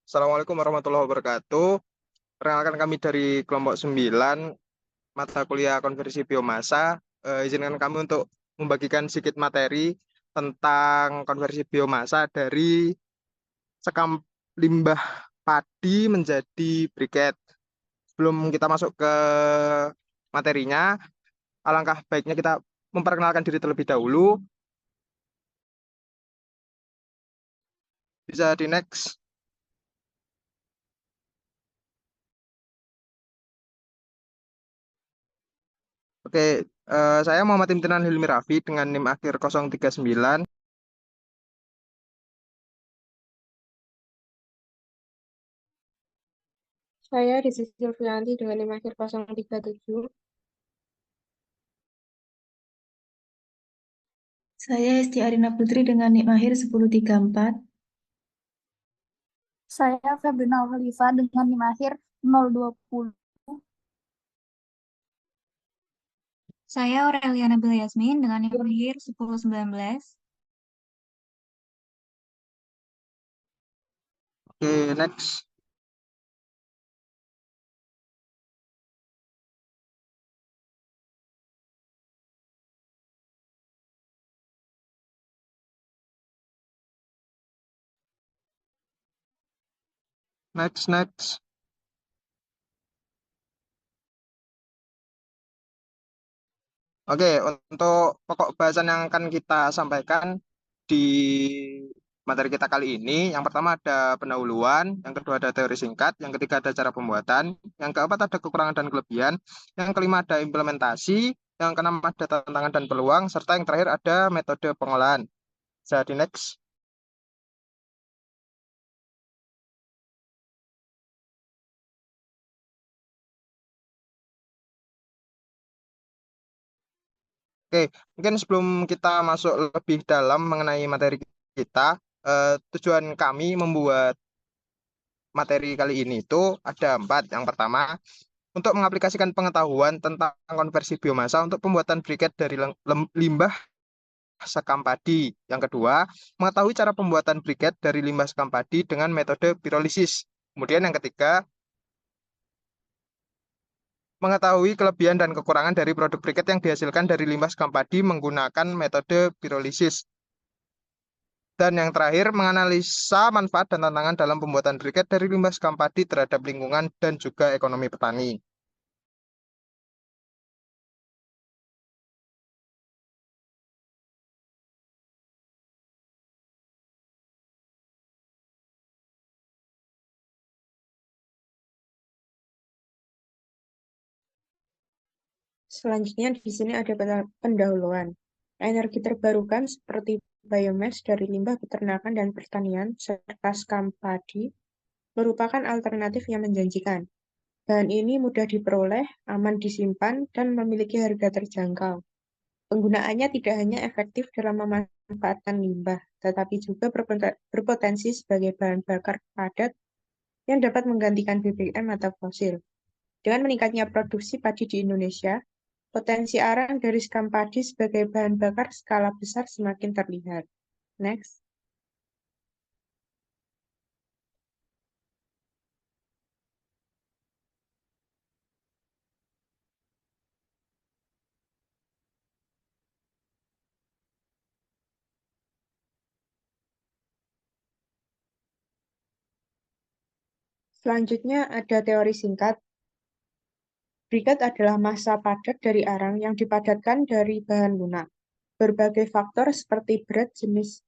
Assalamualaikum warahmatullahi wabarakatuh. Perkenalkan kami dari kelompok 9 mata kuliah konversi biomasa. Izinkan kami untuk membagikan sedikit materi tentang konversi biomasa dari sekam limbah padi menjadi briket. Sebelum kita masuk ke materinya, alangkah baiknya kita memperkenalkan diri terlebih dahulu. Bisa di next. Oke, saya Muhammad Imtinan Hilmi Rafi dengan NIM akhir 039. Saya Rizky Silvianti dengan NIM akhir 037. Saya Esti Arina Putri dengan NIM akhir 1034. Saya Febrina Khalifa dengan NIM akhir 020. Saya Aureliana Bel Yasmin dengan NIM akhir 1019. Oke, next. Next. Oke, untuk pokok bahasan yang akan kita sampaikan di materi kita kali ini, yang pertama ada pendahuluan, yang kedua ada teori singkat, yang ketiga ada cara pembuatan, yang keempat ada kekurangan dan kelebihan, yang kelima ada implementasi, yang keenam ada tantangan dan peluang, serta yang terakhir ada metode pengolahan. Jadi next. Oke, mungkin sebelum kita masuk lebih dalam mengenai materi kita, tujuan kami membuat materi kali ini itu ada empat. Yang pertama, untuk mengaplikasikan pengetahuan tentang konversi biomasa untuk pembuatan briket dari limbah sekam padi. Yang kedua, mengetahui cara pembuatan briket dari limbah sekam padi dengan metode pirolisis. Kemudian yang ketiga, mengetahui kelebihan dan kekurangan dari produk briket yang dihasilkan dari limbah sekam padi menggunakan metode pirolisis. Dan yang terakhir, menganalisa manfaat dan tantangan dalam pembuatan briket dari limbah sekam padi terhadap lingkungan dan juga ekonomi petani. Selanjutnya di sini ada pendahuluan. Energi terbarukan seperti biomass dari limbah peternakan dan pertanian serta skam padi merupakan alternatif yang menjanjikan. Bahan ini mudah diperoleh, aman disimpan, dan memiliki harga terjangkau. Penggunaannya tidak hanya efektif dalam memanfaatkan limbah, tetapi juga berpotensi sebagai bahan bakar padat yang dapat menggantikan BBM atau fosil. Dengan meningkatnya produksi padi di Indonesia, potensi arang dari sekam padi sebagai bahan bakar skala besar semakin terlihat. Next. Selanjutnya ada teori singkat. Briket adalah massa padat dari arang yang dipadatkan dari bahan lunak. Berbagai faktor seperti berat jenis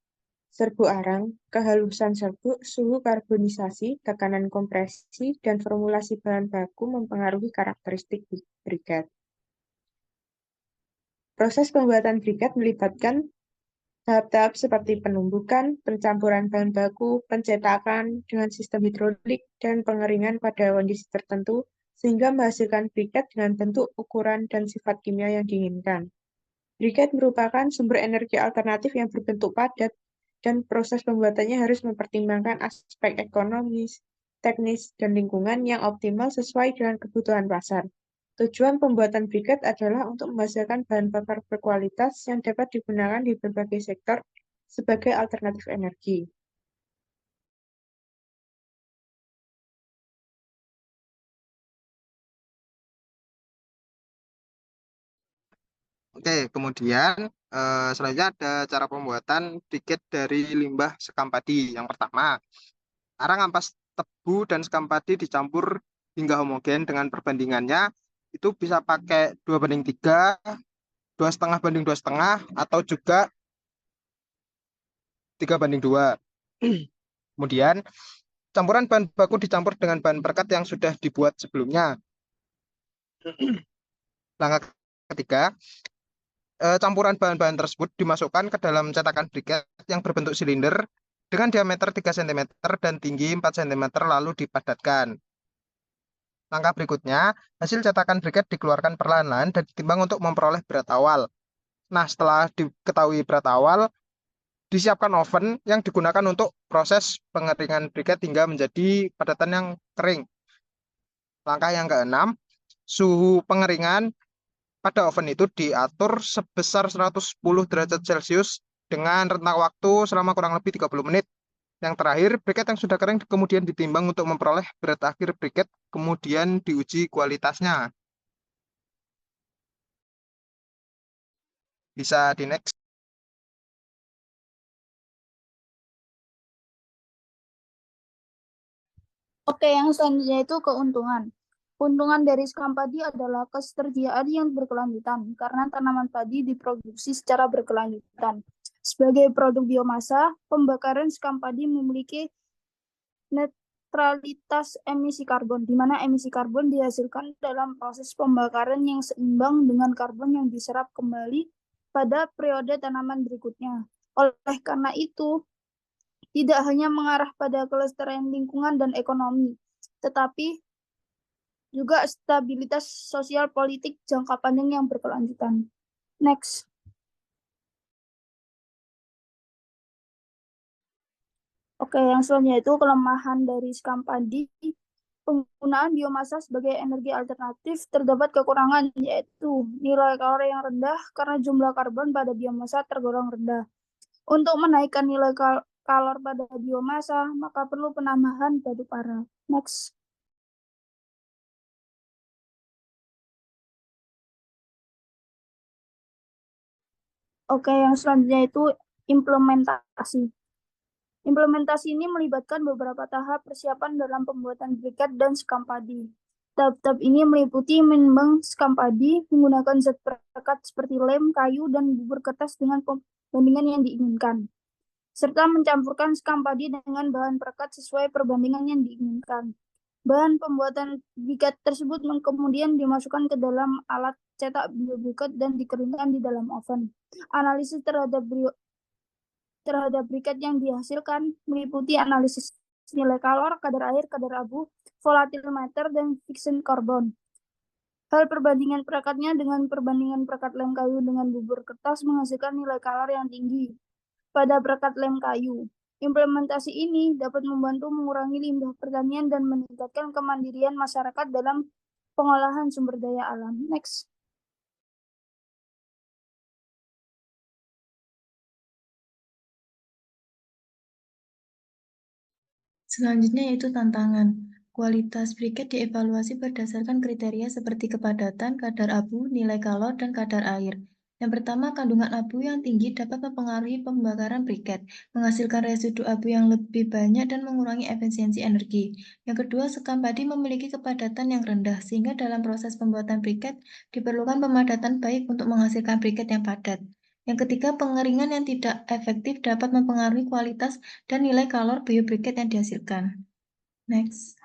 serbu arang, kehalusan serbuk, suhu karbonisasi, tekanan kompresi, dan formulasi bahan baku mempengaruhi karakteristik briket. Proses pembuatan briket melibatkan tahap-tahap seperti penumbukan, pencampuran bahan baku, pencetakan dengan sistem hidrolik, dan pengeringan pada kondisi tertentu, sehingga menghasilkan briket dengan bentuk, ukuran, dan sifat kimia yang diinginkan. Briket merupakan sumber energi alternatif yang berbentuk padat, dan proses pembuatannya harus mempertimbangkan aspek ekonomis, teknis, dan lingkungan yang optimal sesuai dengan kebutuhan pasar. Tujuan pembuatan briket adalah untuk menghasilkan bahan bakar berkualitas yang dapat digunakan di berbagai sektor sebagai alternatif energi. Oke, kemudian selanjutnya ada cara pembuatan briket dari limbah sekam padi. Yang pertama, arang ampas tebu dan sekam padi dicampur hingga homogen dengan perbandingannya itu bisa pakai 2:3, 2,5:2,5, atau juga 3:2. Kemudian, campuran bahan baku dicampur dengan bahan perekat yang sudah dibuat sebelumnya. Langkah ketiga, campuran bahan-bahan tersebut dimasukkan ke dalam cetakan briket yang berbentuk silinder dengan diameter 3 cm dan tinggi 4 cm lalu dipadatkan. Langkah berikutnya, hasil cetakan briket dikeluarkan perlahan-lahan dan ditimbang untuk memperoleh berat awal. Nah, setelah diketahui berat awal, disiapkan oven yang digunakan untuk proses pengeringan briket hingga menjadi padatan yang kering. Langkah yang keenam, suhu pengeringan pada oven itu diatur sebesar 110 derajat Celcius dengan rentang waktu selama kurang lebih 30 menit. Yang terakhir, briket yang sudah kering kemudian ditimbang untuk memperoleh berat akhir briket, kemudian diuji kualitasnya. Bisa di next. Oke, yang selanjutnya itu keuntungan. Keuntungan dari sekam padi adalah ketersediaan yang berkelanjutan karena tanaman padi diproduksi secara berkelanjutan. Sebagai produk biomasa, pembakaran sekam padi memiliki netralitas emisi karbon, di mana emisi karbon dihasilkan dalam proses pembakaran yang seimbang dengan karbon yang diserap kembali pada periode tanaman berikutnya. Oleh karena itu, tidak hanya mengarah pada kelestarian lingkungan dan ekonomi, tetapi juga stabilitas sosial politik jangka panjang yang berkelanjutan. Next. Oke, yang selanjutnya itu kelemahan dari sekam padi. Penggunaan biomasa sebagai energi alternatif terdapat kekurangan, yaitu nilai kalori yang rendah karena jumlah karbon pada biomasa tergolong rendah. Untuk menaikkan nilai kalor pada biomasa, maka perlu penambahan batu bara. Next. Oke, yang selanjutnya itu implementasi. Implementasi ini melibatkan beberapa tahap persiapan dalam pembuatan briket dan sekam padi. Tahap-tahap ini meliputi menimbang sekam padi menggunakan zat perekat seperti lem, kayu, dan bubur kertas dengan perbandingan yang diinginkan, serta mencampurkan sekam padi dengan bahan perekat sesuai perbandingan yang diinginkan. Bahan pembuatan briket tersebut kemudian dimasukkan ke dalam alat cetak biobriket dan dikeringkan di dalam oven. Analisis terhadap briket yang dihasilkan meliputi analisis nilai kalor, kadar air, kadar abu, volatilometer, dan fiction karbon. Hal perbandingan perekatnya dengan perbandingan perekat lem kayu dengan bubur kertas menghasilkan nilai kalor yang tinggi pada perekat lem kayu. Implementasi ini dapat membantu mengurangi limbah pertanian dan meningkatkan kemandirian masyarakat dalam pengolahan sumber daya alam. Next. Selanjutnya yaitu tantangan. Kualitas briket dievaluasi berdasarkan kriteria seperti kepadatan, kadar abu, nilai kalor, dan kadar air. Yang pertama, kandungan abu yang tinggi dapat mempengaruhi pembakaran briket, menghasilkan residu abu yang lebih banyak dan mengurangi efisiensi energi. Yang kedua, sekam padi memiliki kepadatan yang rendah, sehingga dalam proses pembuatan briket diperlukan pemadatan baik untuk menghasilkan briket yang padat. Yang ketiga, pengeringan yang tidak efektif dapat mempengaruhi kualitas dan nilai kalor biobriket yang dihasilkan. Next.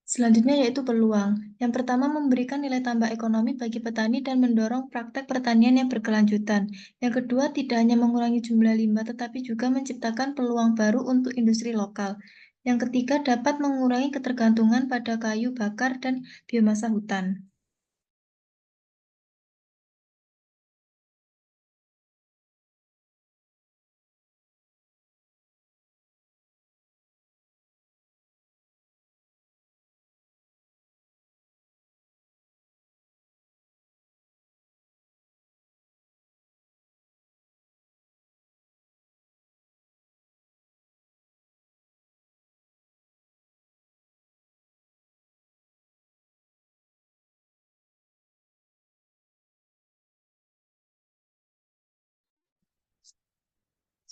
Selanjutnya yaitu peluang. Yang pertama, memberikan nilai tambah ekonomi bagi petani dan mendorong praktek pertanian yang berkelanjutan. Yang kedua, tidak hanya mengurangi jumlah limbah, tetapi juga menciptakan peluang baru untuk industri lokal. Yang ketiga, dapat mengurangi ketergantungan pada kayu bakar dan biomasa hutan.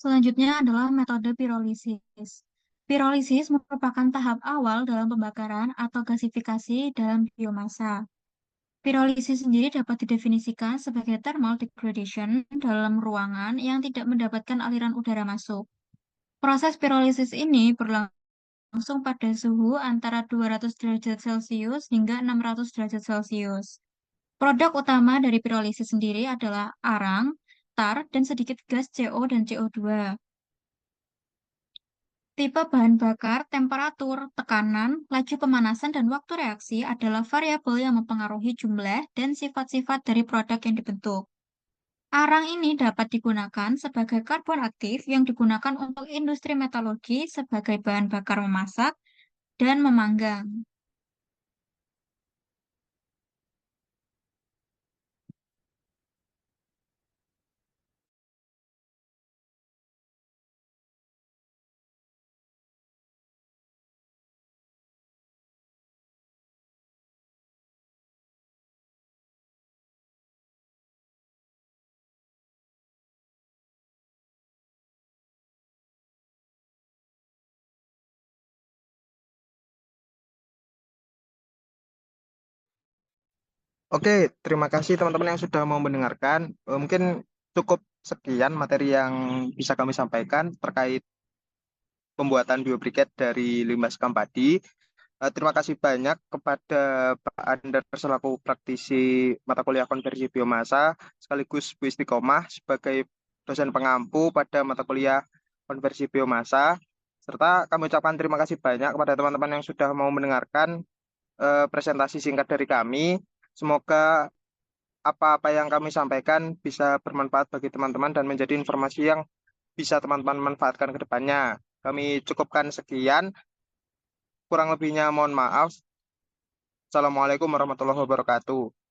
Selanjutnya adalah metode pirolisis. Pirolisis merupakan tahap awal dalam pembakaran atau gasifikasi dalam biomasa. Pirolisis sendiri dapat didefinisikan sebagai thermal degradation dalam ruangan yang tidak mendapatkan aliran udara masuk. Proses pirolisis ini berlangsung pada suhu antara 200 derajat Celcius hingga 600 derajat Celcius. Produk utama dari pirolisis sendiri adalah arang, tar, dan sedikit gas CO dan CO2. Tipe bahan bakar, temperatur, tekanan, laju pemanasan, dan waktu reaksi adalah variabel yang mempengaruhi jumlah dan sifat-sifat dari produk yang dibentuk. Arang ini dapat digunakan sebagai karbon aktif yang digunakan untuk industri metalurgi sebagai bahan bakar memasak dan memanggang. Oke, terima kasih teman-teman yang sudah mau mendengarkan. Mungkin cukup sekian materi yang bisa kami sampaikan terkait pembuatan biobriket dari limbah sekam padi. Terima kasih banyak kepada Pak Andar selaku praktisi mata kuliah konversi biomasa, sekaligus Bu Istiqomah sebagai dosen pengampu pada mata kuliah konversi biomasa. Serta kami ucapkan terima kasih banyak kepada teman-teman yang sudah mau mendengarkan presentasi singkat dari kami. Semoga apa-apa yang kami sampaikan bisa bermanfaat bagi teman-teman dan menjadi informasi yang bisa teman-teman manfaatkan ke depannya. Kami cukupkan sekian, kurang lebihnya mohon maaf. Assalamualaikum warahmatullahi wabarakatuh.